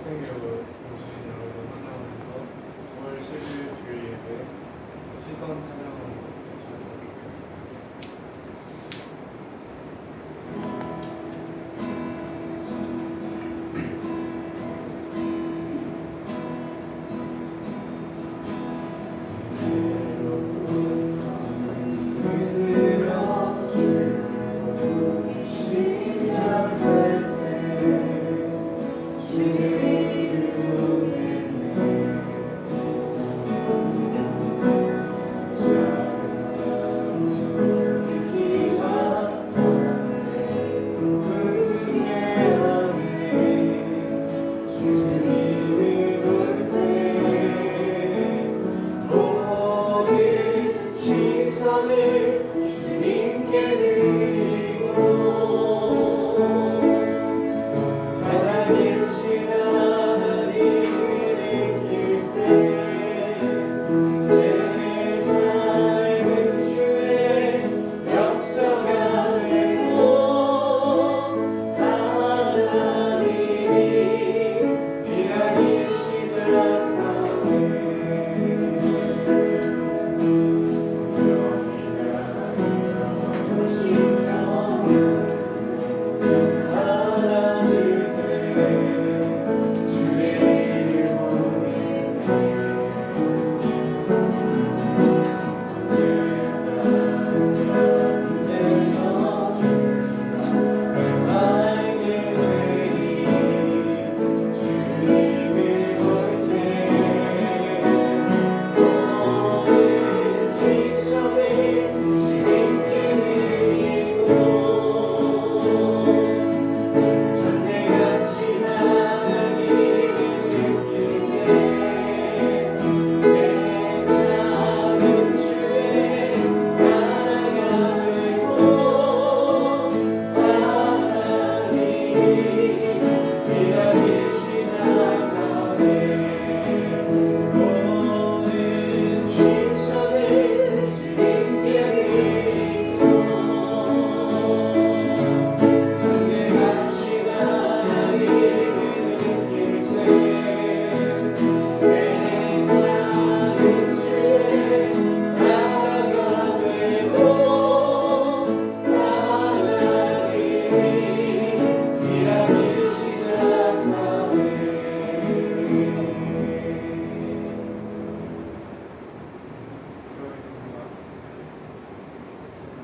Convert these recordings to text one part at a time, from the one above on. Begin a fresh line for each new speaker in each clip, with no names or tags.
일생이로 오신 여러분 환영하면서 9월 10일 주일 예배 시선 찬양하는 것을 시작하도록 하겠습니다.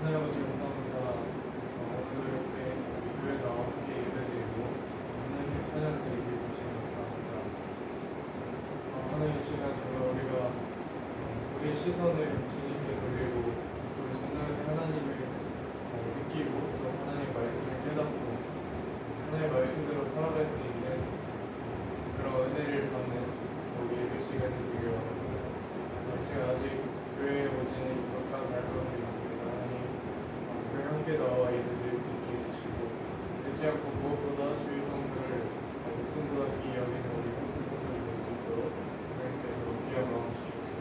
하나님 아버지 감사합니다. 오늘 이렇게 교회 나와 함께 예배드리고 하나님께 찬양 드리게 해주시니 감사합니다. 하나님 이 시간 정말 우리가 우리의 시선을 주님께 돌리고 또 전당에서 하나님을 느끼고 또 하나님의 말씀을 깨닫고 하나님의 말씀대로 살아갈 수 있는 그런 은혜를 받는 우리 예배 시간이 되기를 원합니다. 제가 아직 교회에 오지는 부족한 발걸음이 있습니다. 교회 함께 나와 예배드릴 수 있게 해주시고 늦지 않고 무엇보다 주의 성수를 목숨보다 귀히 여기는 우리 형수 성도를 볼 수 있도록 하나님께서 귀한 마음 주시옵소서.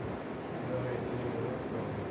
하나님의 예수님으로 기도합니다.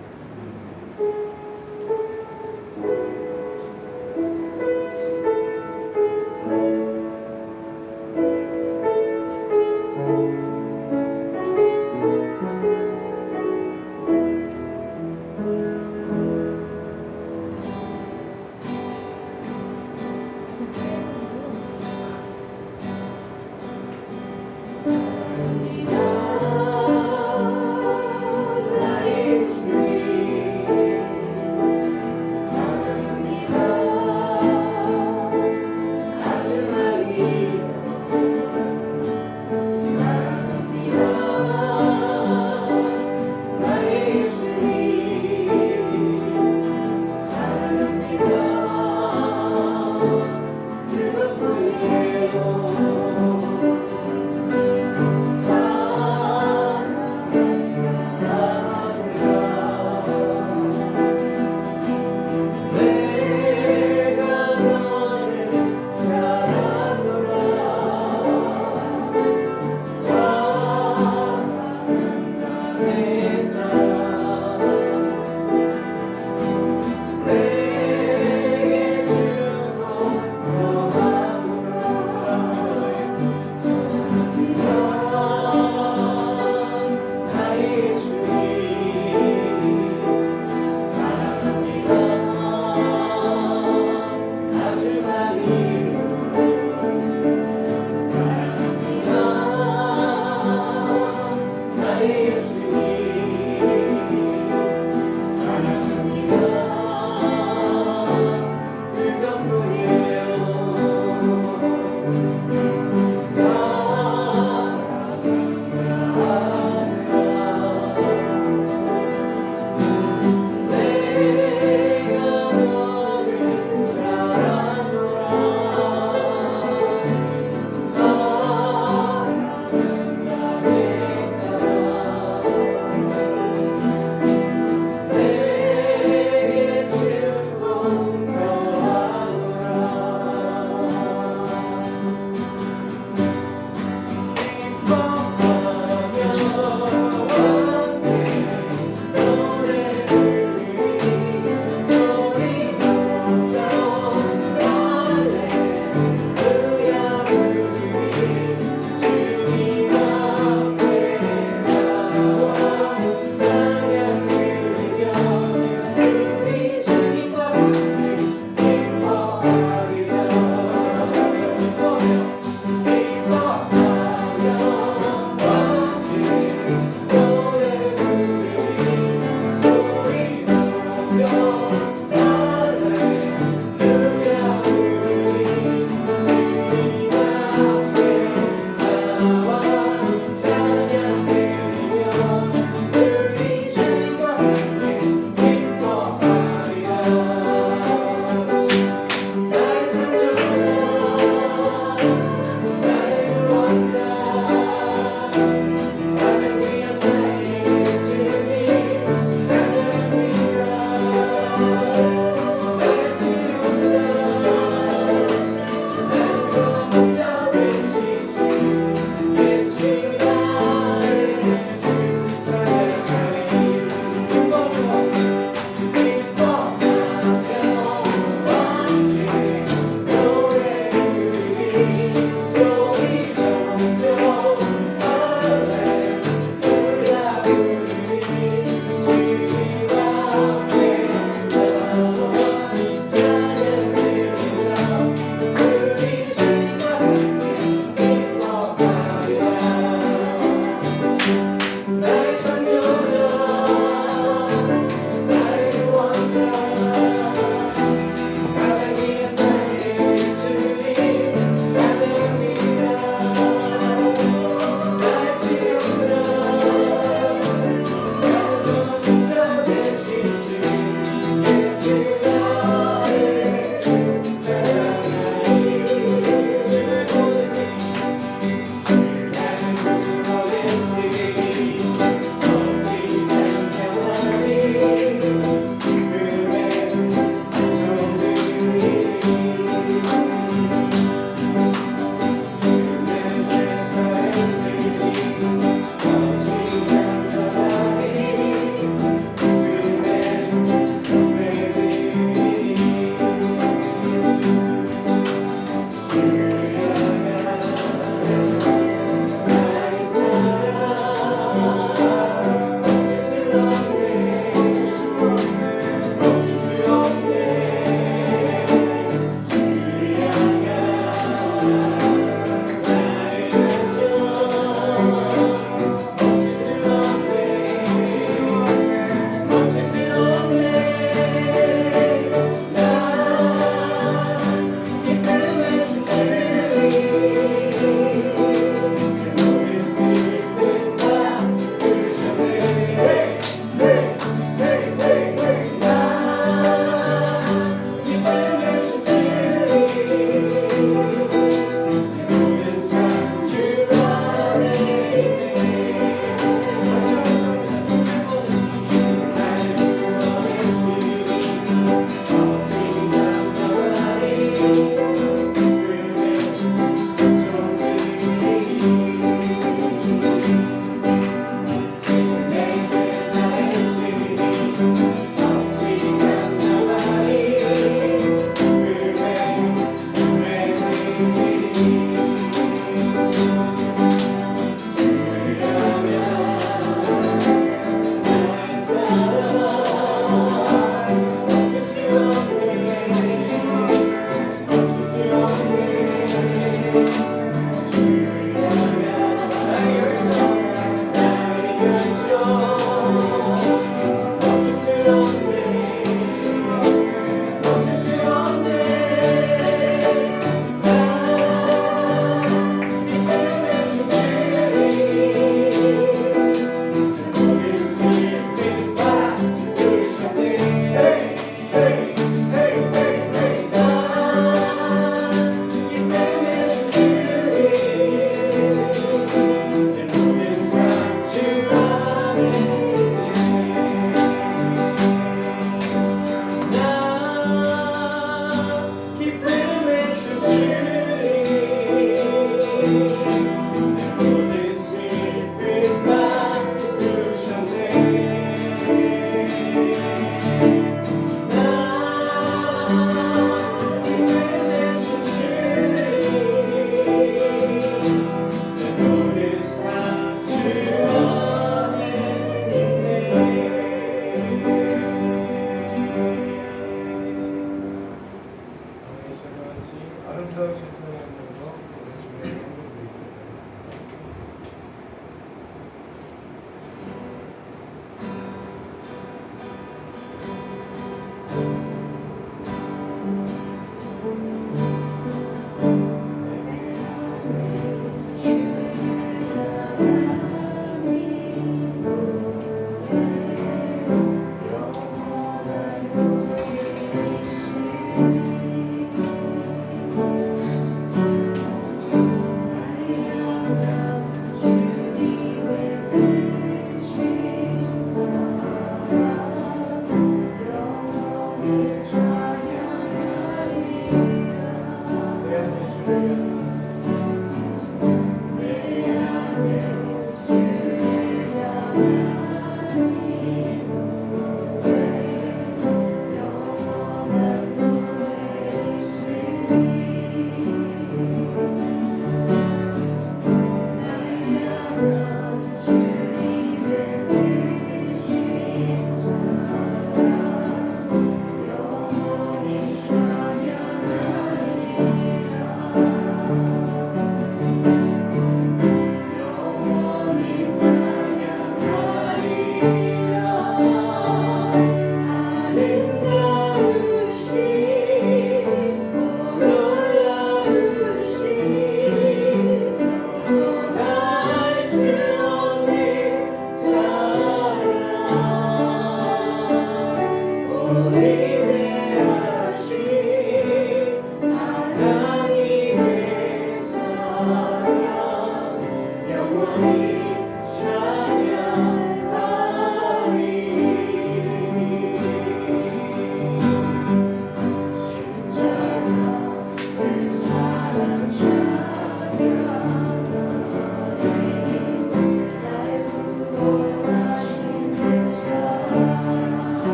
아름다우신 찬양하면서 오늘 주님의 한번 드리도록 하겠습니다.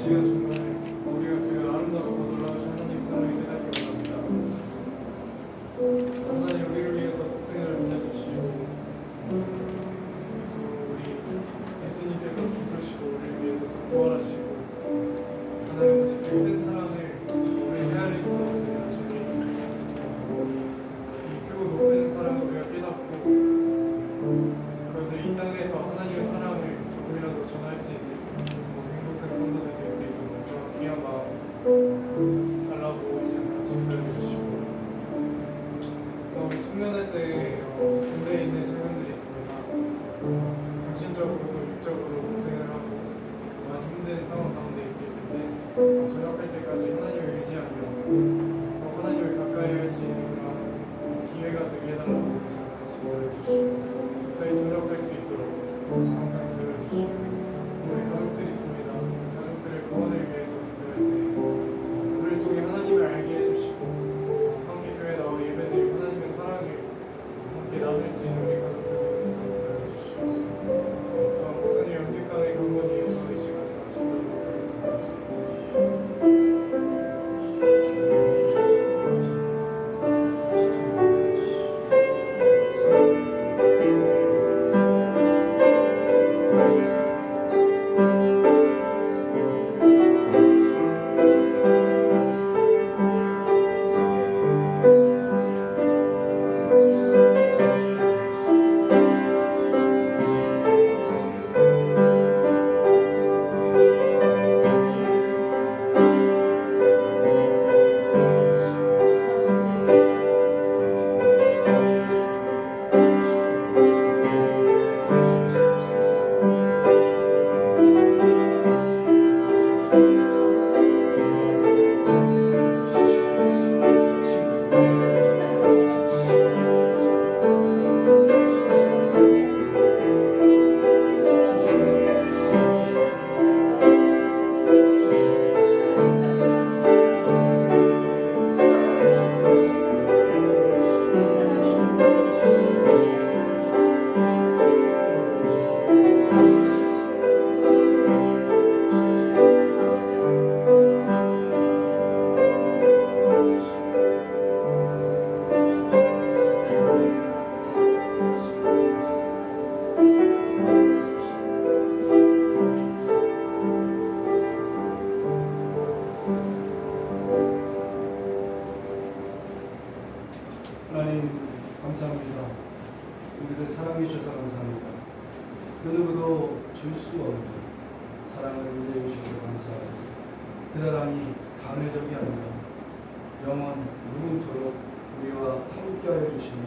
시간 정말 우리가 그 아름답고 놀라우신 하나님 사랑을 깨닫기 원합니다. 하나님 우리를 위해서 독생을 보내주시고 또 우리 예수님께서 죽으시고 우리를 위해서 또 부활하시고 하나님 오직 그 큰 사랑을 우리 헤아릴 수 없으며 주님 이 크고 높은 사랑을 우리가 깨닫고 그것을 이 땅에서 하나님의 사랑을 조금이라도 전할 수 있는 행복생 성도들 될 수 있도록 정말 귀한 마음 달라고 이제 같이 기다려주시고 또 우리 청년할 때 군대에 있는 청년들이 있습니다. 정신적으로도 육적으로 고생을 하고 많이 힘든 상황 가운데 있을 텐데 전역할 때까지 하나님을 의지하며 더 하나님을 가까이 할 수 있는 그런 기회가 되게 해달라고 같이 기다려주시고 무사히 전역할 수 있도록 항상 기다려주시고 우리 가족들이 있습니다. 가족들의 구원을 위해서 기도할 때 우리를 통해 하나님을 알게 해주시고 함께 교회 나와 예배드리고 하나님의 사랑을 함께 나눌 수 있는 우리 가족들 될 수 있도록 기다려주시고 또한 목사님 영육강의 강건이 이어서 이 시간에 같이 기도하도록 하겠습니다.
하나님 감사합니다. 우리를 사랑해 주셔서 감사합니다. 그 누구도 줄 수 없는 사랑을 우리에게 주셔서 감사합니다. 그 사랑이 간헐적이 아니라 영원 무궁토록 우리와 함께하여 주시니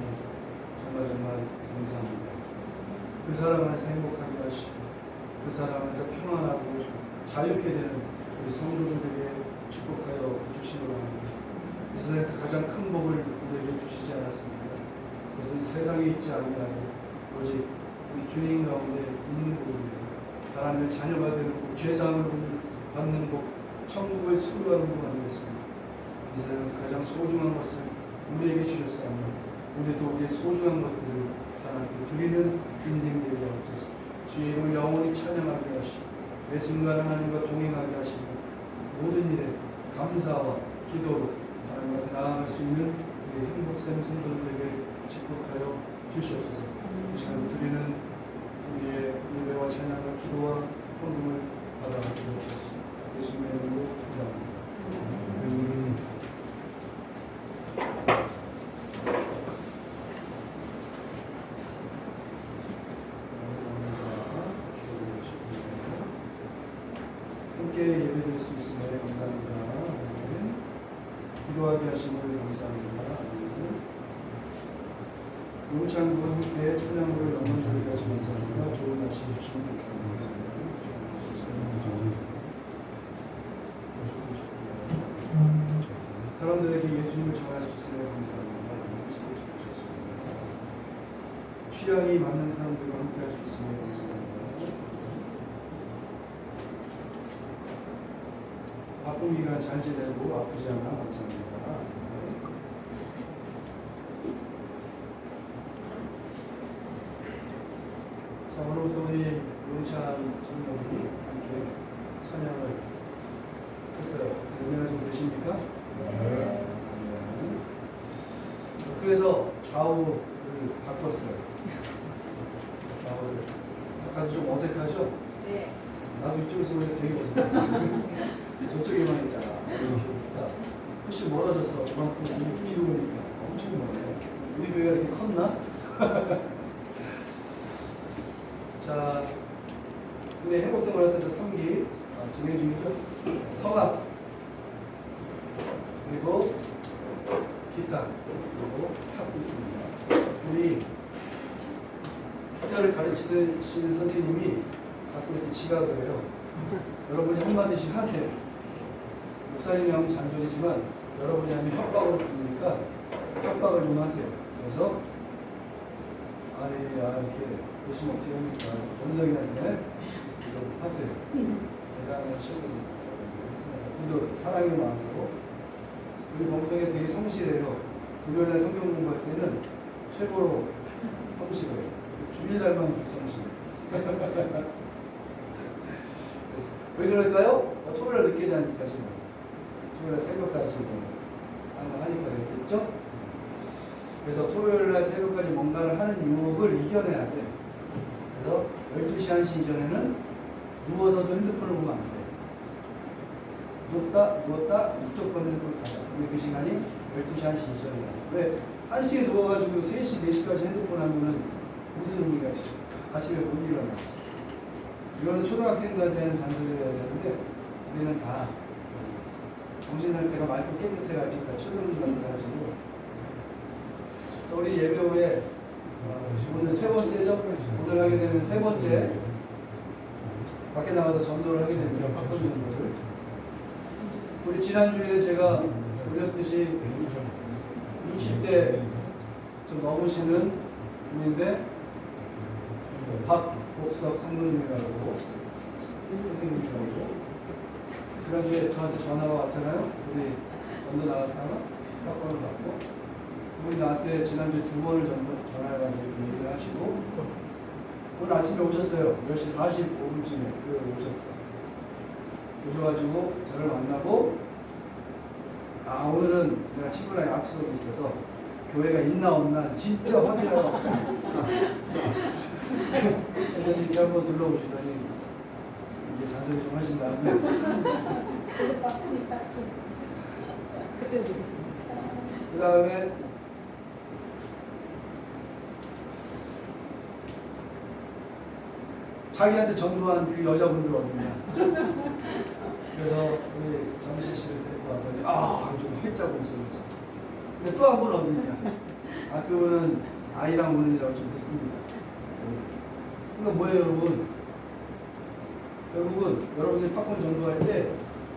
정말 감사합니다. 그 사랑 안에서 행복하게 하시고 그 사랑 안에서 평안하고 자유케 되는 우리 성도들에게 축복하여 주시노라 합니다. 이 세상에서 가장 큰 복을 우리에게 주시지 않았습니까? 그것은 세상에 있지 아니하고 오직 우리 주님 가운데 있는 복입니다. 하나님의 자녀가 되는 복, 죄사함을 받는 복, 천국을 소유하는 복 아니겠습니까? 이 세상에서 가장 소중한 것을 우리에게 주셨사오니 우리도 우리의 소중한 것들을 하나님께 드리는 인생 되게 하옵소서. 주의 이름을 영원히 찬양하게 하시고 매 순간 하나님과 동행하게 하시고 모든 일에 감사와 기도로 하나님 앞에 나아갈 수 있는 우리 행복샘 성도들에게 축복하여 주시옵소서. 이 시간 드리는 우리의 예배와 찬양과 기도와 헌금을 받아 주옵소서. 예수님의 이름으로 기도합니다. 함께 예배드릴 수 있음에 감사합니다. 기도하게 하심을 감사합니다. 용창과 함께 찬양으로 영원 드리까지 감사합니다. 좋은 날씨 주시면 감사합니다. 사람들에게 예수님을 전할 수 있음에 감사합니다. 취향이 맞는 사람들과 함께 할 수 있음에 감사합니다. 바쁜 기간 잘 지내고 아프지 않아 감사합니다. 자, 오늘부터 우리 용찬 청년이 함께 찬양을 했어요. 은혜가 좀 되십니까?
네.
그래서 좌우를 바꿨어요. 좌우를. 가서 좀 어색하죠?
네.
나도 이쪽에서 보니까 되게 어색해. 저쪽에만 있다가 이렇게 보니까 훨씬 멀어졌어. 저만큼 뒤로 보니까 엄청 멀어요. 우리 교회가 이렇게 컸나? 자, 근데 행복생활센터 3기 진행 중이죠? 성악 그리고 기타 그리고 탑도 있습니다. 우리 기타를 가르치시는 선생님이 가끔 이렇게 지각을 해요. 여러분이 한마디씩 하세요. 목사님이 하면 잔소리지만 여러분이 하면 협박으로 들리니까 협박을 좀 하세요. 그래서 아니 이렇게 보시면 어떻게 합니까? 원성이한테 이거 하세요. 제가 하는 친구입니다. 근데 사랑의 마음으로 우리 범성이 되게 성실해요. 금요일날 성경 공부할 때는 최고로 성실해요. 주일날만 불성실. 왜 그럴까요? 토요일 늦게 자니까 지금. 토요일 새벽까지 하니까 그랬겠죠? 그래서 토요일날 새벽까지 뭔가를 하는 유혹을 이겨내야 돼. 그래서 12시 1시 이전에는 누워서도 핸드폰을 보면 안 돼. 누웠다 무조건 핸드폰을 가자. 근데 그 시간이 12시 1시 이전이야. 왜? 1시에 누워가지고 3시 4시까지 핸드폰 하면은 무슨 의미가 있어? 아침에 못 일어나지. 이거는 초등학생들한테는 잔소리를 해야 되는데 우리는 다 정신 상태가 맑고 깨끗해가지고 다 초등학생들 가지고 우리 예배 후에 오늘 세 번째죠? 오늘 하게 되면 세 번째 밖에 나가서 전도를 하게 됩니다. 바쁜 전도를 우리 지난주에 제가 올렸듯이 60대 좀 넘으시는 분인데 박복석 성도님이라고 선생님이라고 지난주에 저한테 전화가 왔잖아요. 우리 전도 나갔다가 사건을 받고 그분이 나한테 지난주에 2번을 전화해가지고 얘기를 하시고 오늘 아침에 오셨어요. 10시 45분쯤에 오셨어. 오셔가지고 저를 만나고 오늘은 내가 친구랑 약속이 있어서 교회가 있나 없나 진짜 확인하러 이렇게 한번 둘러보시더니 이게 잔소리 좀 하신 다음에
그때 보겠습니다.
그 다음에 자기한테 전도한 그 여자분들 어딨냐. 그래서 우리 정실 씨를 데리고 왔더니 좀 활짝 웃으면서 근데 또 한 분 어딨냐. 그분은 아이랑 오느라고 좀 늦습니다. 그러니까 뭐예요 여러분? 결국은 여러분이 팝콘 전도할 때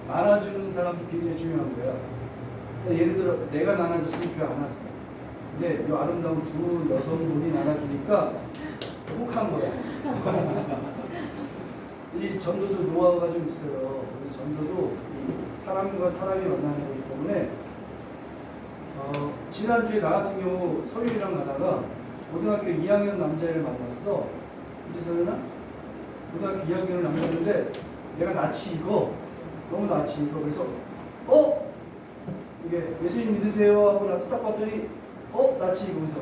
나눠주는 사람도 굉장히 중요한 거야. 그러니까 예를 들어 내가 나눠줬으면 교회 안 왔어. 근데 이 아름다운 두 여성분이 나눠주니까 혹한 거야. 이 전도도 노하우가 좀 있어요. 이 전도도 이 사람과 사람이 만나는 거기 때문에 지난주에 나 같은 경우 서유이랑 가다가 고등학교 2학년 남자애를 만났어. 이제 서유나? 고등학교 2학년을 만났는데 내가 낯이 익어. 너무 낯이 익어. 그래서 이게 예수님 믿으세요 하고 나서 딱 봤더니 낯이 익어. 그래서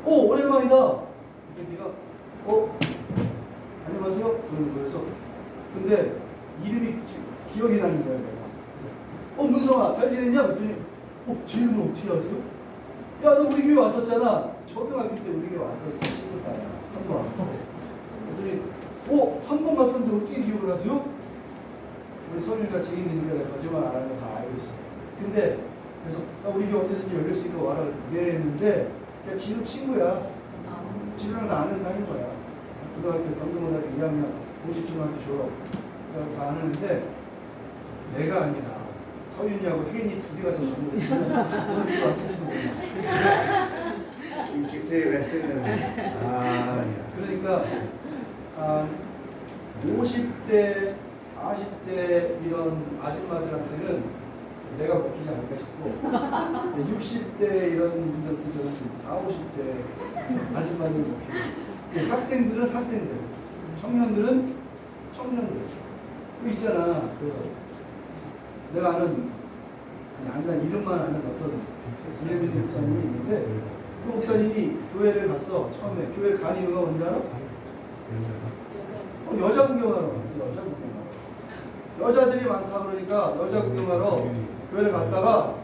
오랜만이다. 그때 네가 안녕하세요? 그러는 거여서 근데 이름이 기억이 나는 거야 내가. 그래서 문성아 잘 지냈냐? 그랬더니 제 이름을 어떻게 아세요? 야 너 우리 교회 왔었잖아. 초등학교 때 우리 교회 왔었어. 친구 따라 한 번. 그랬더니 한 번 왔었는데 어떻게 기억을 하세요? 우리 선율이가 증인이니까 내가 거짓말 안 하는 거 다 알고 있어. 근데 그래서 우리 교회 언제든지 열렸으니까 와라 그랬는데 그냥 지루 친구야. 지루랑 다 아는 사이인 거야. 고등학교 경동고등학교 2학년 공식중학교 졸업 다 아는데 내가 아니라 서윤이하고 혜인이 둘이 가서 전도했으면 오늘 이거 왔을지도 몰라.
집회에 갔었는데
그러니까 50대 40대 이런 아줌마들한테는 내가 먹히지 않을까 싶고 60대 이런 분들한테 저는 40, 50대 아줌마들이 먹히고 학생들은 학생들, 청년들은 청년들. 그 있잖아. 내가 아는 이름만 아는 어떤 이레미드 목사님이 있는데 그 목사님이 교회를 갔어. 처음에 교회를 간 이유가 뭔지 알아? 여자 구경하러 갔어. 여자 구경하러. 여자들이 많다 그러니까 여자 구경하러 교회를 갔다가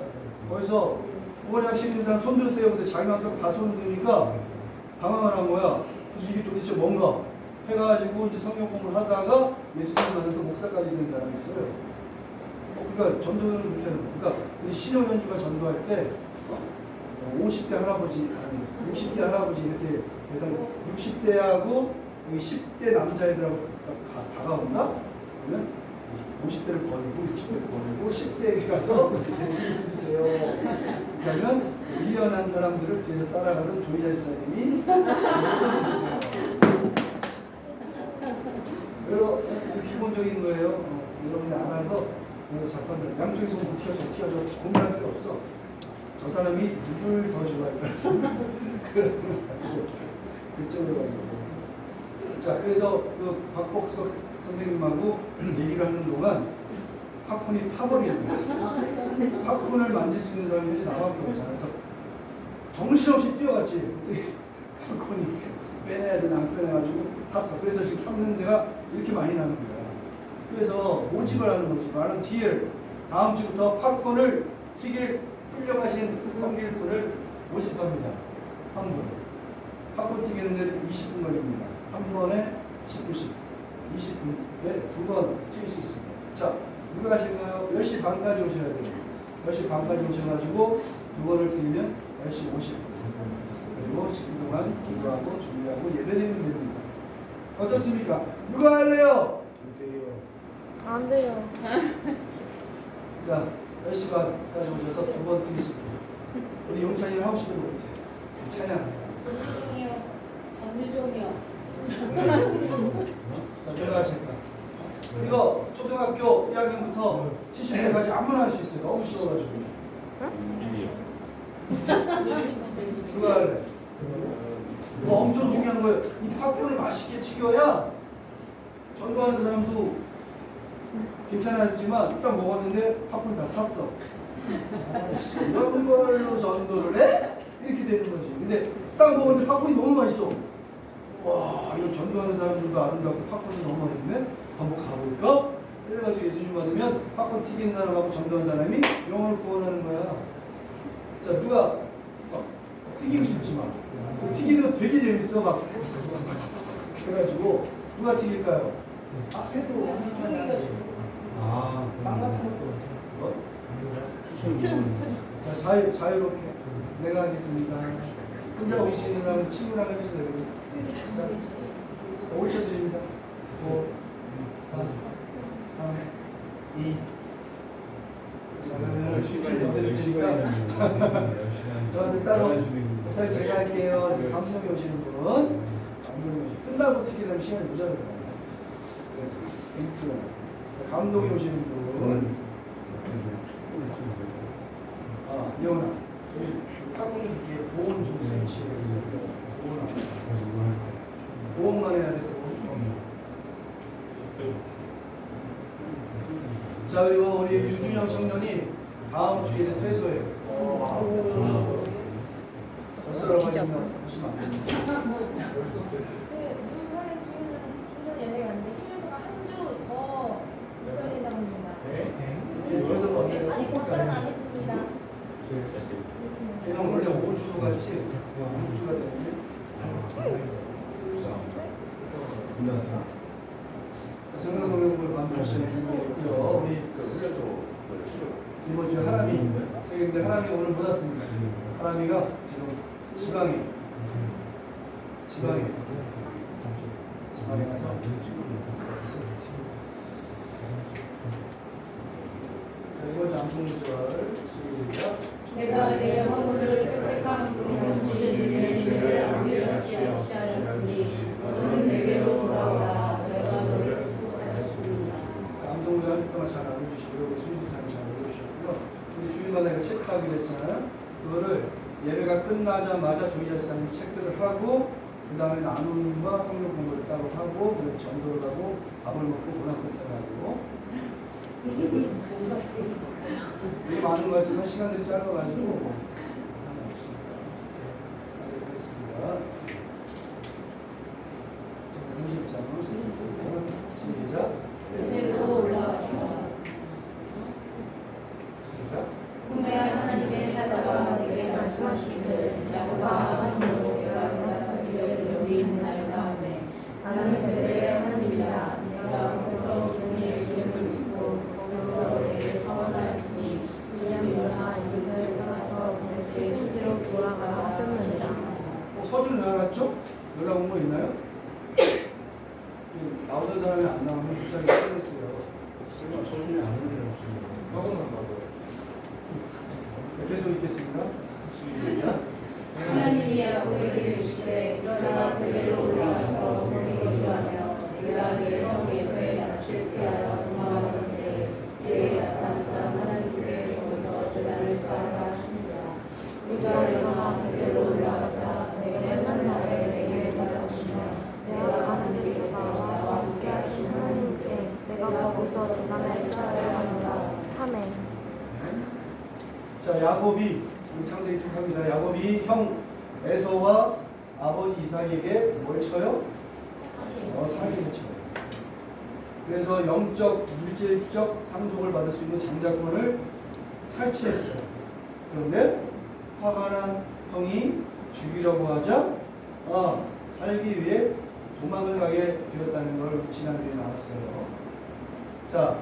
거기서 구원의 확신 있는 사람 손 들으세요. 근데 자기만 다 손을 드니까 당황을 한 거야. 그래서 이게 도대체 뭔가 해가지고 이제 성경 공부를 하다가 예수님을 만나서 목사까지 된 사람이 있어요. 그러니까 전도는 그렇게 하는 거야. 그러니까 우리 신효현주가 전도할 때 50대 할아버지, 아니 60대 할아버지 이렇게 해서 60대하고 10대 남자애들하고 다가온다? 그러면 50대를 버리고 60대를 버리고 10대에게 가서 예수님 믿으세요. 그러면 미련한 사람들을 뒤에서 따라가던 조이자 집사님이 예수님 믿으세요. 그리고 기본적인 거예요. 여러분이 알아서 잠깐 양쪽에서 뭐 튀어져 고민할 필요 없어. 저 사람이 누굴 더 좋아할까? 그쪽으로 가고. 자, 그래서 그 박복석 선생님하고 얘기를 하는 동안 팝콘이 타버리는 거야. 팝콘을 만질 수 있는 사람이 나밖에 없잖아. 그래서 정신없이 뛰어갔지. 팝콘이 빼내야 되나 안 빼내가지고 탔어. 그래서 지금 탑 냄새가 이렇게 많이 나는 거야. 그래서 모집을 하는 거지. 나는 뒤에 다음 주부터 팝콘을 튀길 훌륭하신 성길분을 모집합니다. 한 분. 팝콘 튀기는 데 20분 걸립니다. 한 번에 10분씩. 20분에 두 번 튀길 수 있습니다. 자, 누가 하실까요? 10시 반까지 오셔야 돼요. 10시 반까지 오셔가지고 두 번을 튀기면 10시 50분. 그리고 10분 동안 기도하고 준비하고 예배드리면 됩니다. 어떻습니까? 누가 할래요?
안 돼요.
자, 10시 반까지 오셔서 두 번 튀기시고 우리 용찬이는 하고 싶은 거 못해. 찬양.
전유종이요.
자, 들어가실까? 이거 초등학교 1학년부터 70대까지 아무나 할 수 있어요. 너무 쉬워가지고. 누가 할래? 이거 엄청 중요한 거예요. 이 팝콘을 맛있게 튀겨야 전도하는 사람도 괜찮았지만 딱 먹었는데 팝콘 다 탔어. 이런 걸로 전도를 해? 이렇게 되는 거지. 근데 딱 먹었는데 팝콘이 너무 맛있어. 와, 이거 전도하는 사람들도 아름답고 팝콘이 너무 맛있네? 한번 가볼까? 그래가지고 예수님 받으면 팝콘 튀기는 사람하고 전도하는 사람이 영혼을 구원하는 거야. 자, 누가 튀기고 싶지만 튀기는 거 되게 재밌어. 막 해가지고 누가 튀길까요?
계속
빵 같은 것도 자, 자유롭게 내가 하겠습니다. 혼자 오기 싫은 사람은 친구랑 해주세요. 자, 5초 드립니다. 5, 4, 3, 2. 자, 그러면 10초 더 드리니까 저한테 따로 사실 제가 할게요. 감독이 오시는 분, 감독이 오시는 끝나고 튀기려면 시간이 모자라요. 그래서 감독이 오시는 분, 이영아, 저희 팝콘 좀 이렇게 보온 좀 스위치 보온만 해야 되고. 자, 그리고 우리 유준영 청년이 다음 주일에 퇴소해요. 벌써라고 하시면 보시면 안 됩니다.
벌써 되지.
누사의 충전 연락이 안 돼. 휴게소가 한 주 더 있어야 된다고 합니다.
여기서 먼저
아직 결정은 안 했습니다.
걔는 원래 5주 같이 6주가 되는데 정상공연을 감사하시는 분이고요. 우리 이번 주 하람이 근데 하람이 오늘 못 왔습니다. 하람이가 지금 지방에 가서 이번 주 안풍절 시작.
내가 내 허물을 깨끗한 분으로 죄를 아뢰었으니 너는 내게로 돌아오라. 내가 너를 수고하였습니다.
암송을 한 주 동안 잘 알려주시고요. 순수함 잘 알려주셨고요. 우리 주일마다 이거 체크하기로 했잖아요. 그거를 예배가 끝나자마자 조이자 집사님이 체크를 하고 그 다음에 나눔과 성경 공부를 따로 하고 그리고 전도를 하고 밥을 먹고 보너스를 하고 되게 많은 것 같지만 시간들이 짧아가지고 상관없습니다. 하겠습니다. 30장 시작.
그대로 올라가서
시작.
꿈에 하나님의 사자가 내게 말씀하시기를 야곱아 하나님으로 내가 너희를 여기 있나이다 하매 나는 베델의 하나님이라 내가 거기서 그의 이름을 듣고 거기서 내게 서원하였으니 지금 일어나 이곳을 떠나서 내 출생지로 돌아가라 하셨느니라.
서준 연락했죠? 연락 온 거 있나요? 나오던 사람이 안 나오면 불쌍히 쓰였어요.
소중히 안 오는 일 없습니다.
하고는 나도
계속 읽겠습니다. 시작.
하나님이 야곱에게 이르시되 일어나 베델로 올라가서 거기 거주하며 내가 네 형에서의 낯을 피하여 도망하는데 이에 나타났다 하나님께 거기서 제단을 쌓아라 하시니라. 우리가 일어나 베델로 올라가자 내가 만난 날에 내게 달라지며
내가 가는 길에서 나와 함께 하신 하나님께 내가 거기서 제단을 쌓아야 한다. 아멘.
자, 야곱이 창세기 쭉 합니다. 야곱이 형 에서와 아버지 이삭에게 뭘 쳐요? 사기를 쳐요. 그래서 영적, 물질적 상속을 받을 수 있는 장자권을 탈취했어요. 그런데 화가 난 형이 죽이려고 하자 살기 위해 도망을 가게 되었다는 걸 지난주에 나왔어요. 자,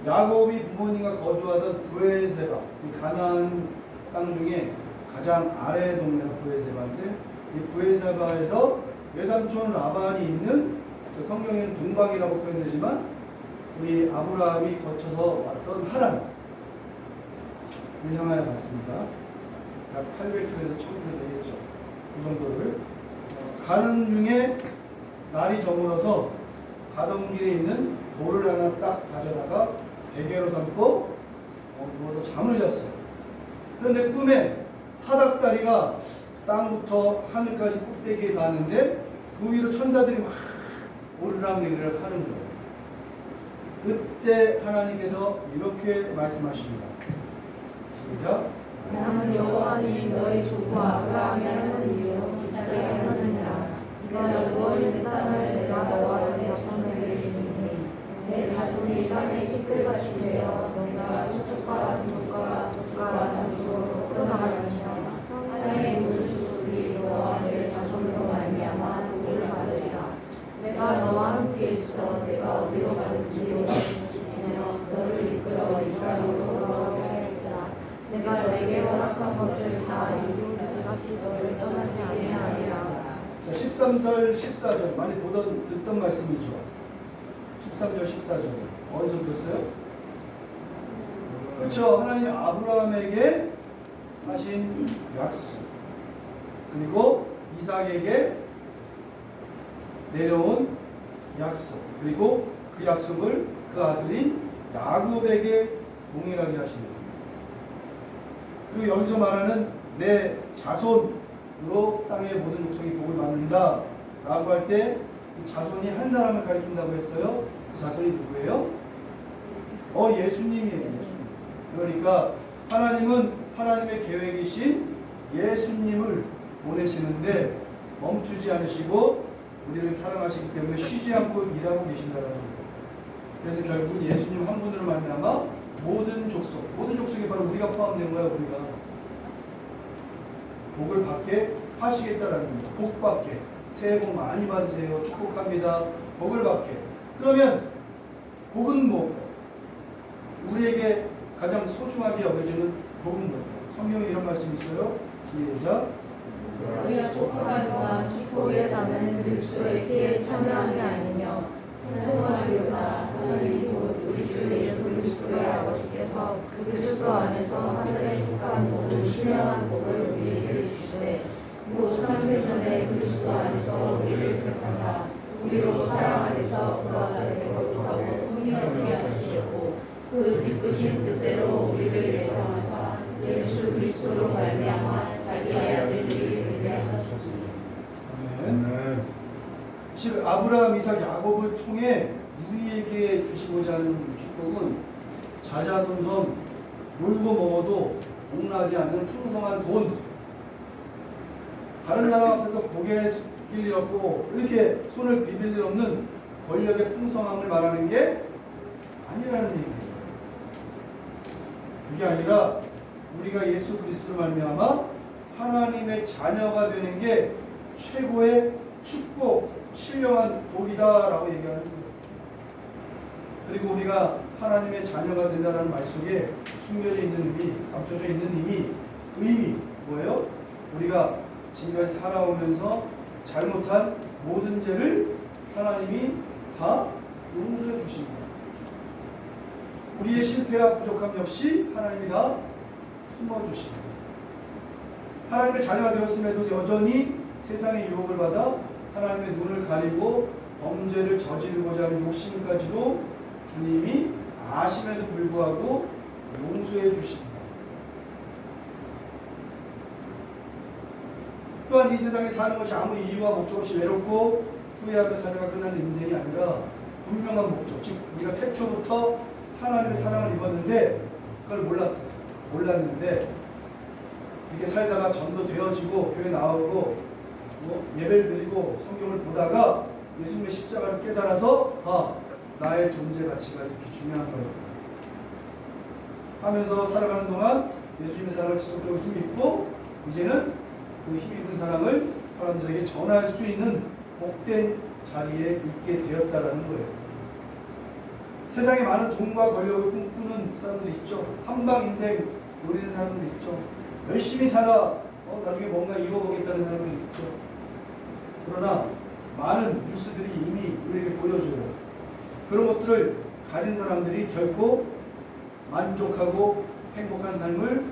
야곱이 부모님과 거주하던 브에세바, 이 가나안 땅 중에 가장 아래 동네가 브에세바인데 이 브에세바에서 외삼촌 라반이 있는 성경에는 동방이라고 표현되지만 우리 아브라함이 거쳐서 왔던 하란을 향하여 갔습니다. 약 800km에서 1000km 되겠죠. 그 정도를 가는 중에 날이 저물어서 가던 길에 있는 돌을 하나 딱 가져다가 베개로 삼고 누워서 잠을 잤어요. 그런데 꿈에 사닥다리가 땅부터 하늘까지 꼭대기에 닿았는데 그 위로 천사들이 막 오르락내리락 하는 거예요. 그때 하나님께서 이렇게 말씀하십니다. 시작.
나는 여호와니 너의 조부 아브라함의 하나님이요 이삭의 하나님이라. 네가 누워있는 땅을 내가 너와 네 자손에게 주리니 내 자손이 땅의 티끌같이 되어 너희가 서쪽과 남쪽과 북과 남쪽으로 퍼져나갈지며 땅의 모든 족속이 너와 내 자손으로 말미암아 복을 받으리라. 내가 너와 함께 있어 내가 어디로 가든지 너를 지키며 너를 이끌어 이 땅으로 돌아오게 할지라. 내가 너에게 허락한 것을 다 이루려 내가 너를 떠나지 아니하리라.
13절, 14절 많이 듣던 말씀이죠. 13절, 14절 어디서 들었어요? 그렇죠. 하나님이 아브라함에게 하신 약속, 그리고 이삭에게 내려온 약속, 그리고 그 약속을 그 아들인 야곱에게 동일하게 하십니다. 그리고 여기서 말하는 내 자손으로 땅의 모든 족속이 복을 받는다 라고 할 때 자손이 한 사람을 가리킨다고 했어요. 그 자손이 누구예요? 예수님이에요. 예수님. 그러니까 하나님은 하나님의 계획이신 예수님을 보내시는데 멈추지 않으시고 우리를 사랑하시기 때문에 쉬지 않고 일하고 계신다는 거예요. 그래서 결국 예수님 한 분으로 말미암아 모든 족속이 바로 우리가 포함된 거야. 우리가 복을 받게 하시겠다라는 겁니다. 복 받게, 새해 복 많이 받으세요. 축복합니다. 복을 받게. 그러면 복은 뭐? 우리에게 가장 소중하게 여겨지는 복은 뭐? 성경에 이런 말씀이 있어요. 시작.
우리가 축복한 동안 축복의 자는 그리스도의 피에 참여함이 아니며 찬송하리로다. 하나님 곧 우리 주 예수 그리스도의 아버지께서 그리스도 안에서 하늘에 속한 모든 신령한 복을 우리에게 주시되 곧 창세전에 그리스도 안에서 우리를 택하사 우리로 사랑 안에서 그와 같게 거룩하고 풍요롭게 하시려고 그 기쁘신 뜻대로 우리를 예정하사 예수 그리스도로 말미암아 자기의 아들이 되게 하셨습니다.
아멘. 즉 아브라함, 이삭, 야곱을 통해 우리에게 주시고자 하는 축복은 자자손손 놀고 먹어도 동나지 않는 풍성한 돈. 다른 사람 앞에서 고개 숙일 일 없고 이렇게 손을 비빌 일 없는 권력의 풍성함을 말하는 게 아니라는 얘기예요. 그게 아니라 우리가 예수 그리스도로 말미암아 하나님의 자녀가 되는 게 최고의 축복, 신령한 복이다라고 얘기하는 거예요. 그리고 우리가 하나님의 자녀가 된다는 말 속에 숨겨져 있는 의미, 감춰져 있는 의미 뭐예요? 우리가 지금까지 살아오면서 잘못한 모든 죄를 하나님이 다 용서해 주십니다. 우리의 실패와 부족함 역시 하나님이 다 품어주십니다. 하나님의 자녀가 되었음에도 여전히 세상의 유혹을 받아 하나님의 눈을 가리고 범죄를 저지르고자 하는 욕심까지도 주님이 아심에도 불구하고 용서해 주십니다. 또한 이 세상에 사는 것이 아무 이유와 목적 없이 외롭고 후회하며 살다가 끝나는 인생이 아니라 분명한 목적, 즉 우리가 태초부터 하나님의 사랑을 입었는데 그걸 몰랐는데 이렇게 살다가 전도되어지고 교회 나오고 예배를 드리고 성경을 보다가 예수님의 십자가를 깨달아서 나의 존재 가치가 이렇게 중요한 거예요 하면서 살아가는 동안 예수님의 사랑을 지속적으로 힘입고 이제는 그 힘입은 사랑을 사람들에게 전할 수 있는 복된 자리에 있게 되었다라는 거예요. 세상에 많은 돈과 권력을 꿈꾸는 사람들이 있죠. 한방 인생 노리는 사람들이 있죠. 열심히 살아 나중에 뭔가 이루어보겠다는 사람들이 있죠. 그러나 많은 뉴스들이 이미 우리에게 보여줘요. 그런 것들을 가진 사람들이 결코 만족하고 행복한 삶을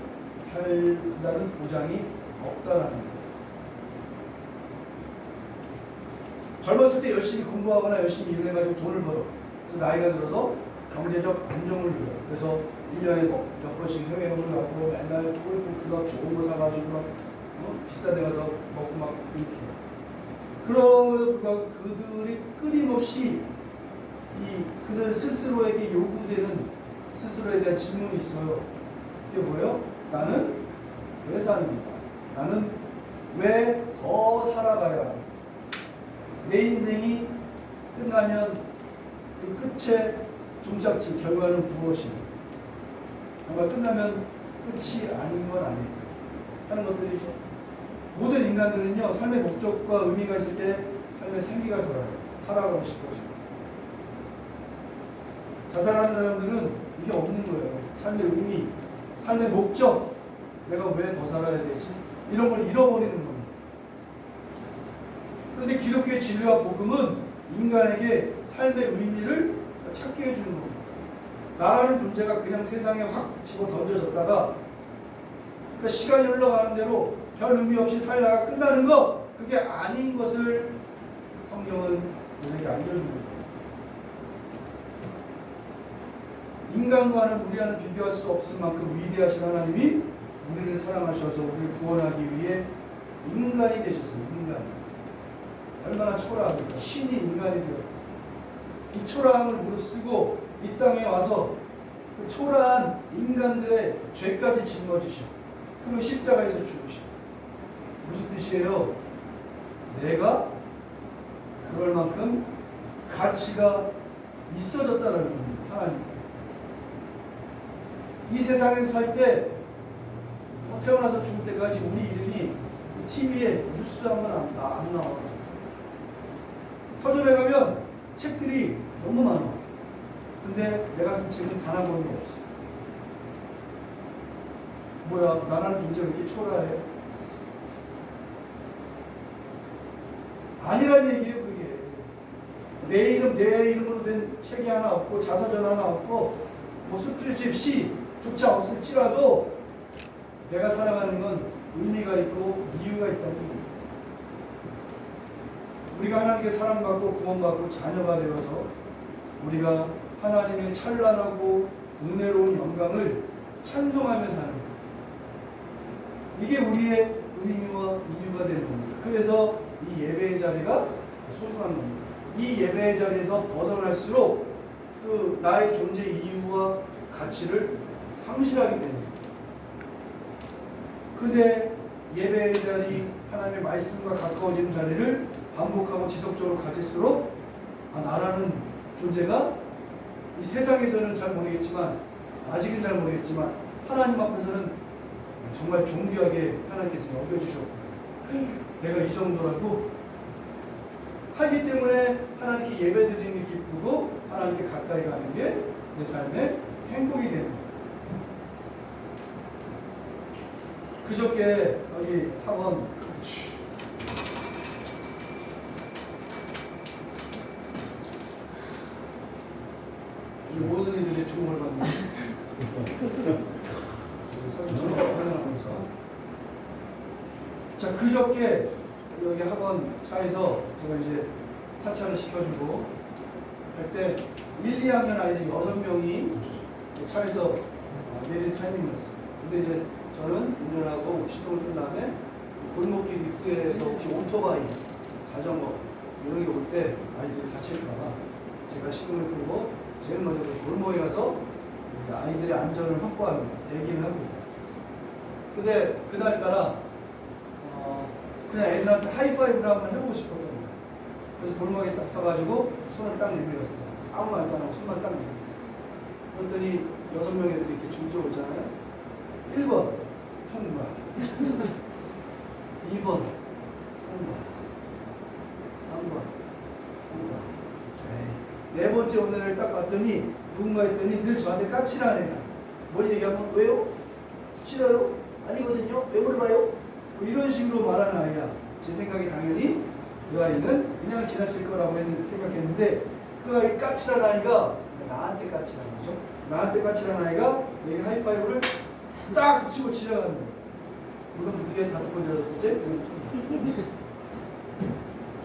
살다는 보장이 없다라는 거예요. 젊었을 때 열심히 공부하거나 열심히 일을 해가지고 돈을 벌어. 그래서 나이가 들어서 경제적 안정을 줘요. 그래서 1년에 몇 번씩 해외여행을 가고 맨날 골프 좋은 거 사가지고 막 비싼 데 가서 먹고 막 이렇게. 그럼에도 불구하고 그들이 끊임없이 그들 스스로에게 요구되는 스스로에 대한 질문이 있어요. 그게 뭐예요? 나는 왜 삽니까? 나는 왜 더 살아가야 내 인생이 끝나면 그 끝의 종착지 결과는 무엇인가? 정말 끝나면 끝이 아닌 건 아닐까 하는 것들이죠. 모든 인간들은요 삶의 목적과 의미가 있을 때 삶의 생기가 돌아요. 살아가고 싶어져. 자살하는 사람들은 이게 없는 거예요. 삶의 의미, 삶의 목적, 내가 왜 더 살아야 되지? 이런 걸 잃어버리는 겁니다. 그런데 기독교의 진리와 복음은 인간에게 삶의 의미를 찾게 해주는 겁니다. 나라는 존재가 그냥 세상에 확 집어 던져졌다가 그러니까 시간이 흘러가는 대로 별 의미 없이 살다가 끝나는 것, 그게 아닌 것을 성경은 우리에게 알려줍니다. 인간과는 우리와는 비교할 수 없을 만큼 위대하신 하나님이 우리를 사랑하셔서 우리를 구원하기 위해 인간이 되셨습니다. 인간. 얼마나 초라합니까? 신이 인간이 되어 이 초라함을 무릅쓰고 이 땅에 와서 그 초라한 인간들의 죄까지 짊어지시고 그리고 십자가에서 죽으시고 무슨 뜻이에요? 내가 그럴 만큼 가치가 있어졌다는 겁니다. 하나님. 이 세상에서 살 때 태어나서 죽을 때까지 우리 이름이 TV에 뉴스 하면 안 나와. 서점에 가면 책들이 너무 많아. 근데 내가 쓴 책은 단 한 권도 없어. 뭐야, 나라는 존재가 이렇게 초라해? 아니란 얘기예요, 그게. 내 이름으로 된 책이 하나 없고, 자서전 하나 없고, 뭐 스트릿집 시조차 없을지라도 내가 살아가는 건 의미가 있고 이유가 있다는 겁니다. 우리가 하나님께 사랑받고 구원받고 자녀가 되어서 우리가 하나님의 찬란하고 은혜로운 영광을 찬송하며 사는 것. 이게 우리의 의미와 이유가 되는 겁니다. 그래서 이 예배의 자리가 소중한 겁니다. 이 예배의 자리에서 벗어날수록 그 나의 존재 이유와 가치를 상실하게 됩니다. 근데 예배의 자리, 하나님의 말씀과 가까워지는 자리를 반복하고 지속적으로 가질수록 나라는 존재가 이 세상에서는 잘 모르겠지만, 아직은 잘 모르겠지만 하나님 앞에서는 정말 존귀하게 하나님께서 여겨주셨고, 내가 이 정도라고 하기 때문에 하나님께 예배드리는 게 기쁘고 하나님께 가까이 가는 게 내 삶의 행복이 됩니다. 그저께 여기 학원 모든 이들의 주목을 받는 서울처럼 하면서, 자, 그저께 여기 학원 차에서 제가 이제 하차를 시켜주고 할 때 1, 2학년 아이들 6명이 차에서 내릴 타이밍이었어요. 근데 이제 저는 운전하고 시동을 끈 다음에 골목길 입구에서 혹시 오토바이, 자전거 이런 게 올 때 아이들이 다칠까봐 제가 시동을 끄고 제일 먼저 그 골목에 가서 아이들의 안전을 확보합니다. 대기를 합니다. 근데 그날따라 그냥 애들한테 하이파이브를 한번 해보고 싶었던 거예요. 그래서 골목에 딱 서가지고 손을 딱 내밀었어요. 아무 말도 안 하고 손만 딱 내밀었어요. 그랬더니 6명 애들이 이렇게 줄지어 오잖아요. 1번 통과, 2번 통과, 3번 통과. 네 번째 오늘을 딱 봤더니 누군가 했더니 늘 저한테 까칠한 애야. 뭘 얘기하면 왜요? 싫어요? 아니거든요? 왜 물어봐요? 뭐 이런 식으로 말하는 아이야. 제 생각에 당연히 그 아이는 그냥 지나칠 거라고 생각했는데, 그 아이 까칠한 아이가 나한테 까칠한 거죠. 나한테 까칠한 아이가 내게 하이파이브를 딱 치고 지나가는 거예요. 물론 그 뒤에 5번째, 6번째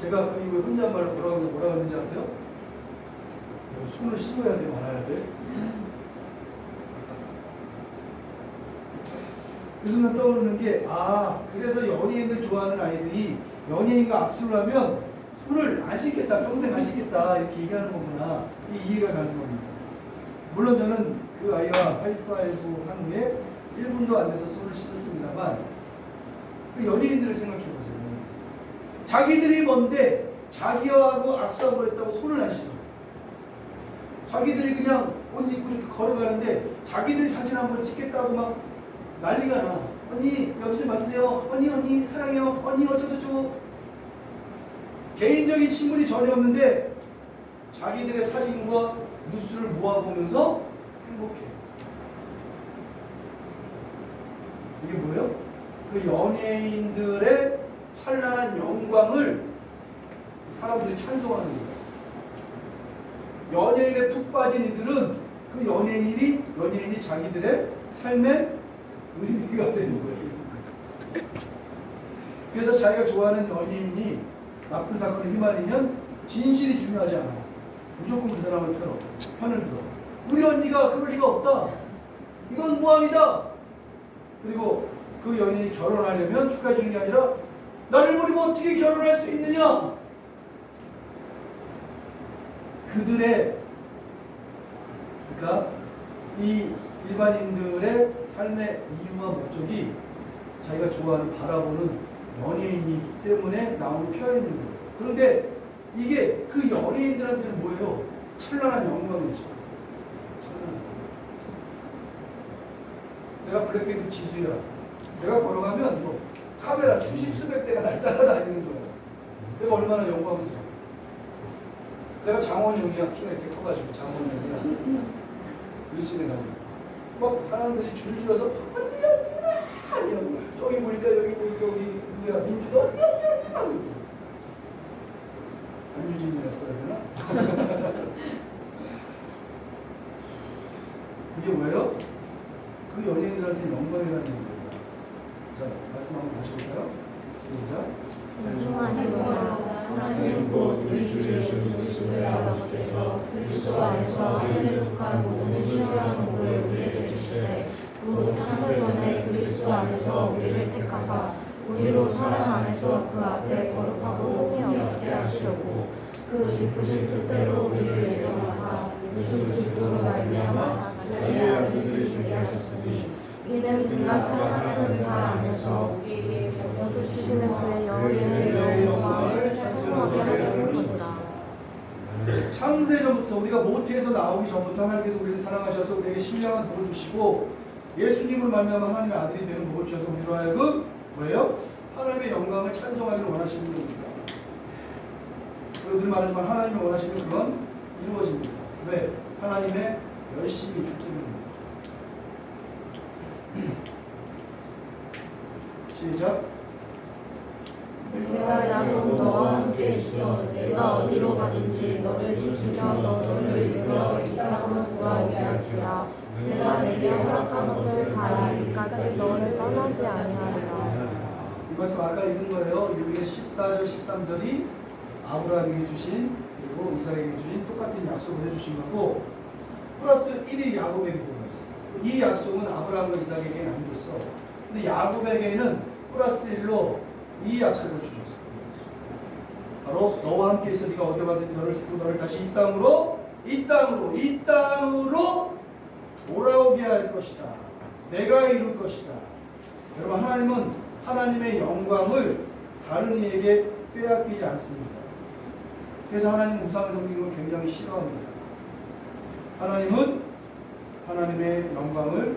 제가 그 이후에 혼잣말로 뭐라고 했는지 아세요? 손을 씻어야 돼, 말아야 돼? 그 순간 떠오르는 게, 그래서 연예인을 좋아하는 아이들이 연예인과 악수를 하면 손을 안 씻겠다, 평생 안 씻겠다 이렇게 얘기하는 거구나. 이 이해가 가는 겁니다. 물론 저는 그 아이와 하이파이브 한 후에 1분도 안 돼서 손을 씻었습니다만, 그 연예인들을 생각해 보세요. 자기들이 뭔데 자기하고 악수하고 그랬다고 손을 안 씻어. 자기들이 그냥 옷 입고 이렇게 걸어가는데 자기들이 사진 한번 찍겠다고 막 난리가 나. 언니 여기 좀 봐주세요. 언니 사랑해요. 언니 어쩌고저쩌고. 개인적인 친분이 전혀 없는데 자기들의 사진과 뉴스를 모아보면서 행복해. 이게 뭐예요? 그 연예인들의 찬란한 영광을 사람들이 찬송하는 거예요. 연예인에 푹 빠진 이들은 그 연예인이 자기들의 삶의 의미가 되는 거예요. 그래서 자기가 좋아하는 연예인이 나쁜 사건에 휘말리면 진실이 중요하지 않아요. 무조건 그 사람을 편을 들어. 우리 언니가 그럴 리가 없다. 이건 모함이다. 그리고 그 연인이 결혼하려면 축하해 주는 게 아니라 나를 버리고 어떻게 결혼할 수 있느냐. 그들의, 그러니까 이 일반인들의 삶의 이유와 목적이 자기가 좋아하는 바라보는 연예인이기 때문에 나오는 표현인 거예요. 그런데 이게 그 연예인들한테는 뭐예요? 찬란한 영광이죠. 찬란한. 내가 블랙핑크 지수야. 내가 걸어가면 뭐 카메라 수백 대가 날 따라다니는 거예요. 내가 얼마나 영광스러워. 내가 장원영이야. 키가 이렇게 커가지고 장원영이야. 글씨를 가지고 막 사람들이 줄지어서 언니 저기 보니까 여기 누구야 민주도 언니 안유진이라 써야 되나? 그게 뭐예요? 그 연예인들한테 영광이라는 얘기예요. 자, 말씀 한번 다시 볼까요? 시작.
존중하리로다. 하나님 곧 우리 주 예수 그리스도의 아버지께서 그리스도 안에서 하늘에 속한 모든 신령한 복을 우리에게 주시되, 또 창세 전에 그리스도 안에서 우리를 택하사 우리로 사랑 안에서 그 앞에 거룩하고 흠이 없게 하시려고 그 기쁘신 뜻대로 우리를 예정하사 예수 그리스도로 말미암아 그의 아들들이 되게 하셨으니 이는 그가 사랑하시는 자 안에서 우리에게 거두주시는 그의 영의 영광을 찬송하게 하려는 것이라.
창세전부터 우리가 모태에서 나오기 전부터 하나님께서 우리를 사랑하셔서 우리에게 신령한 복을 주시고 예수님을 만나면 하나님의 아들이 되는 복을 주셔서 우리로 하여금 뭐예요? 하나님의 영광을 찬송하기를 원하시는 겁니다. 그리고 늘 말하지만 하나님이 원하시는 그건 이루어집니다. 왜? 하나님의 열심이 있기 때문입니다. 시작.
내가 야곱 너와 함께 있어 내가 어디로 가든지 너를 지키며 너를 이끌어 이 땅으로 돌아오게 할지라. 내가 내게 허락한 것을 다 이루기까지 너를 떠나지 아니하리라.
이 말씀 아까 읽은 거예요. 여기 14절 13절이 아브라함에게 주신 그리고 이삭에게 주신 똑같은 약속을 해주신 거고 플러스 1이 야곱에게 보냈어요. 이 약속은 아브라함과 이삭에게는 안 줬어. 근데 야곱에게는 플러스 1로 이 약속을 주셨어요. 바로 너와 함께 있어 네가 어디 가든지 너를 지키고 너를 다시 이 땅으로 돌아오게 할 것이다. 내가 이룰 것이다. 여러분 하나님은 하나님의 영광을 다른 이에게 빼앗기지 않습니다. 그래서 하나님은 우상을 섬기는 걸 굉장히 싫어합니다. 하나님은 하나님의 영광을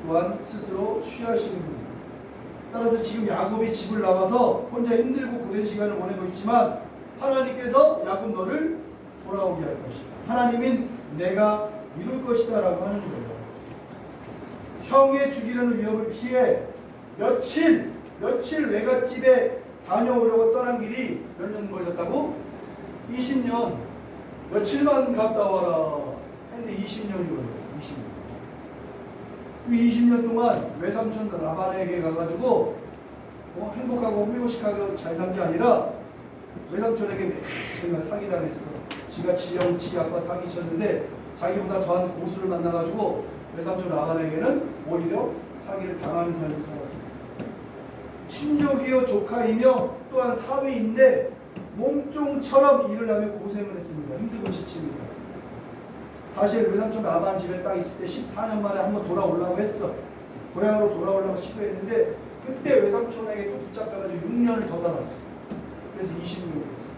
또한 스스로 취하시는 분입니다. 따라서 지금 야곱이 집을 나와서 혼자 힘들고 고된 시간을 보내고 있지만 하나님께서 야곱 너를 돌아오게 할 것이다. 하나님인 내가 이룰 것이다 라고 하는 거예요. 형의 죽이려는 위협을 피해 며칠 외갓집에 다녀오려고 떠난 길이 몇 년 걸렸다고? 20년. 며칠만 갔다 와라 했는데 20년이 걸렸어. 20년. 그 20년 동안 외삼촌 라반에게 가가지고 행복하고 회오식하고 잘 산 게 아니라 외삼촌에게 맨날 사기당했어. 지가 지형 지 아빠 사기쳤는데 자기보다 더한 고수를 만나가지고 외삼촌 라반에게는 오히려 사기를 당하는 삶을 살았습니다. 친족이요 조카이며 또한 사위인데 몸종처럼 일을 하며 고생을 했습니다. 힘들고 지칩니다. 사실 외삼촌 라반 집에 딱 있을 때 14년 만에 한번 돌아오려고 했어. 고향으로 돌아오려고 시도했는데 그때 외삼촌에게 또 붙잡혀가지고 6년을 더 살았어. 그래서 20년이 됐어.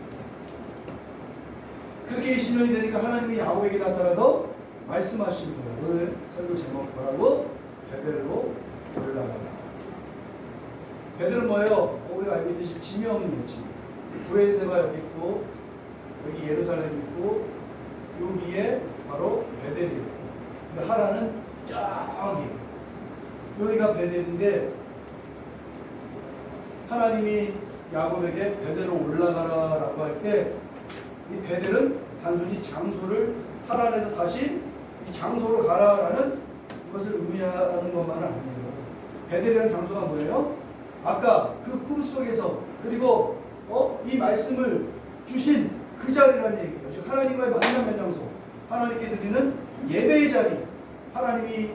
그렇게 20년이 되니까 하나님이 야곱에게 나타나서 말씀하시는 거예요. 오늘 설교 제목 뭐라고? 베델로 올라가라. 베델은 뭐예요? 우리가 알고 있듯이 지명이에요. 브레이세바 여기 있고 여기 예루살렘 있고 여기에 바로 베델이에요. 근데 하라는 저기 여기가 베델인데 하나님이 야곱에게 베델로 올라가라라고 할 때 이 베델은 단순히 장소를 하란에서 다시 이 장소로 가라라는 것을 의미하는 것만은 아니에요. 베델이라는 장소가 뭐예요? 아까 그 꿈속에서 그리고 이 말씀을 주신 그 자리라는 얘기예요. 즉 하나님과의 만남의 장소, 하나님께 드리는 예배의 자리, 하나님이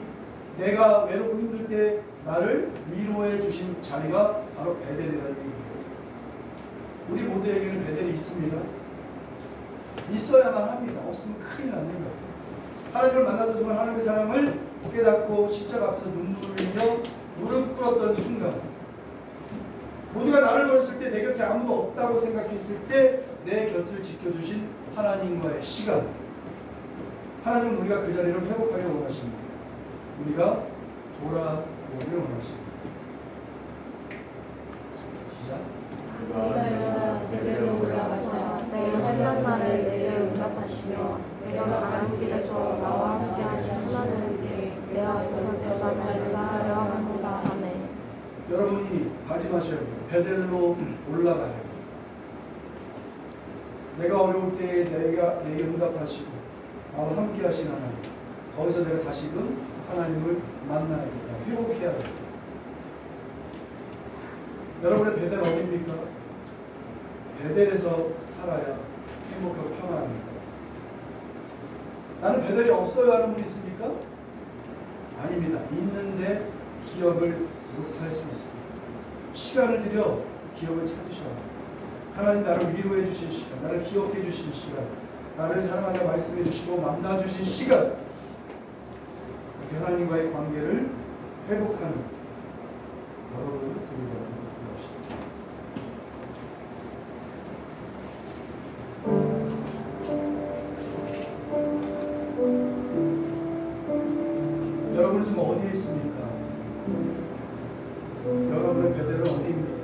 내가 외롭고 힘들 때 나를 위로해 주신 자리가 바로 베델이라는 얘기예요. 우리 모두에게는 베델이 있습니다. 있어야만 합니다. 없으면 큰일 납니다. 하나님을 만나던 순간 하나님의 사랑을 깨닫고 십자가 앞에서 눈물을 흘리며 무릎 꿇었던 순간 모두가 나를 버렸을 때 내 곁에 아무도 없다고 생각했을 때 내 곁을 지켜주신 하나님과의 시간, 하나님은 우리가 그 자리를 회복하기를 원하십니다. 우리가 돌아오기를 원하십니다. 시작.
우리가 일어나 베델로 올라가자 내 환난 날에 내게 응답하시며 내가 가는 길에서 나와 함께 하신 하나님께 내 앞에서 제단을 쌓으려 하노라 하네.
여러분이 가지 마셔야 돼요. 베델로 올라가야 돼요. 내가 어려울 때 내게 응답하시고 나와 함께 하신 하나님, 거기서 내가 다시금 하나님을 만나야겠다. 회복해야 돼요. 여러분의 베델 어디입니까? 베델에서 살아야 행복하고 평안합니다. 나는 베델이 없어요 하는 분 있습니까? 아닙니다. 있는데 기억을 못할 수 있습니다. 시간을 들여 기억을 찾으셔야 합니다. 하나님 나를 위로해 주신 시간, 나를 기억해 주신 시간, 나를 사랑하며 말씀해 주시고 만나 주신 시간, 이렇게 하나님과의 관계를 회복하는 여러분을 드리려고 합시다. 여러분은 지금 어디에 있습니까? 여러분의 베델은 어디입니까?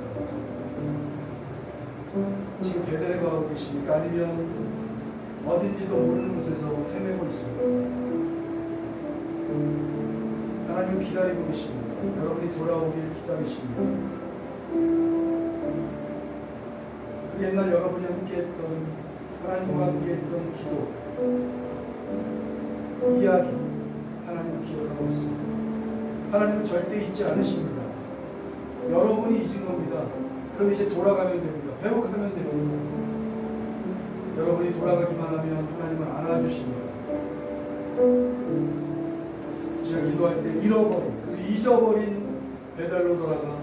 지금 베델에 가고 계십니까? 아니면 어딘지도 모르는 곳에서 헤매고 있습니까? 하나님은 기다리고 계십니다. 여러분이 돌아오길 기다리십니다. 그 옛날 여러분이 함께했던 하나님과 함께했던 기도, 이야기 하나님은 기억하고 있습니다. 하나님은 절대 잊지 않으십니다. 여러분이 잊은 겁니다. 그럼 이제 돌아가면 됩니다. 회복하면 됩니다. 여러분이 돌아가기만 하면 하나님은 안아주십니다. 제가 기도할 때 잃어버린, 그 잊어버린 베델로 돌아가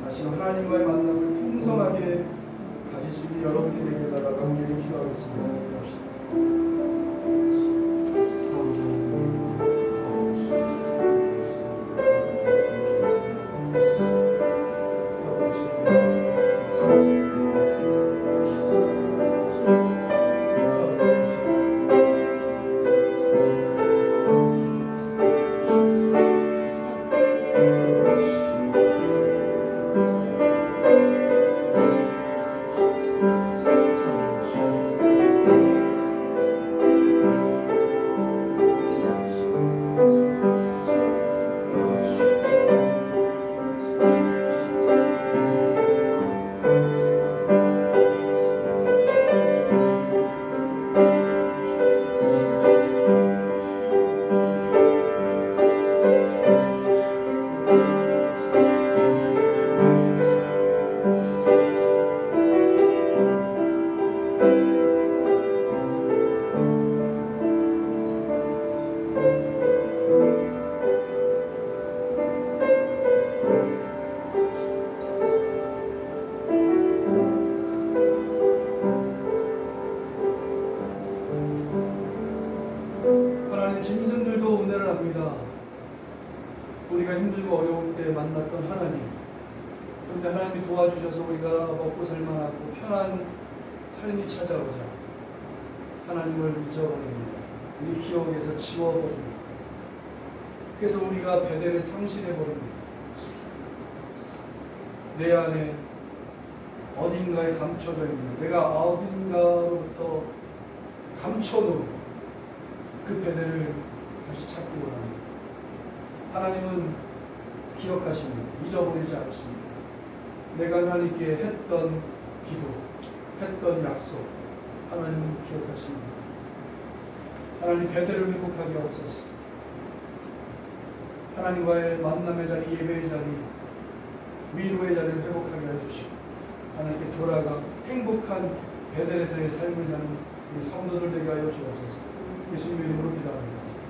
다시 하나님과의 만남을 풍성하게 가질 수 있는 여러분이 되게 해달라고 함께 기도하겠습니다. 합시다. 짐승들도 은혜를 합니다. 우리가 힘들고 어려울 때 만났던 하나님, 그런데 하나님이 도와주셔서 우리가 먹고 살만하고 편한 삶이 찾아오자 하나님을 잊어버립니다. 우리 기억에서 지워버립니다. 그래서 우리가 베델을 상실해버립니다. 내 안에 어딘가에 감춰져 있는, 내가 어딘가로부터 감춰놓은 그 베델을 다시 찾기 원합니다. 하나님은 기억하십니다. 잊어버리지 않으십니다. 내가 하나님께 했던 기도, 했던 약속, 하나님은 기억하십니다. 하나님 베델을 회복하게 하옵소서. 하나님과의 만남의 자리, 예배의 자리, 위로의 자리를 회복하게 해주시고 하나님께 돌아가 행복한 베델에서의 삶을 사는 우리 성도들 되게 하여 주옵소서. 예수님의 이름으로 기도합니다.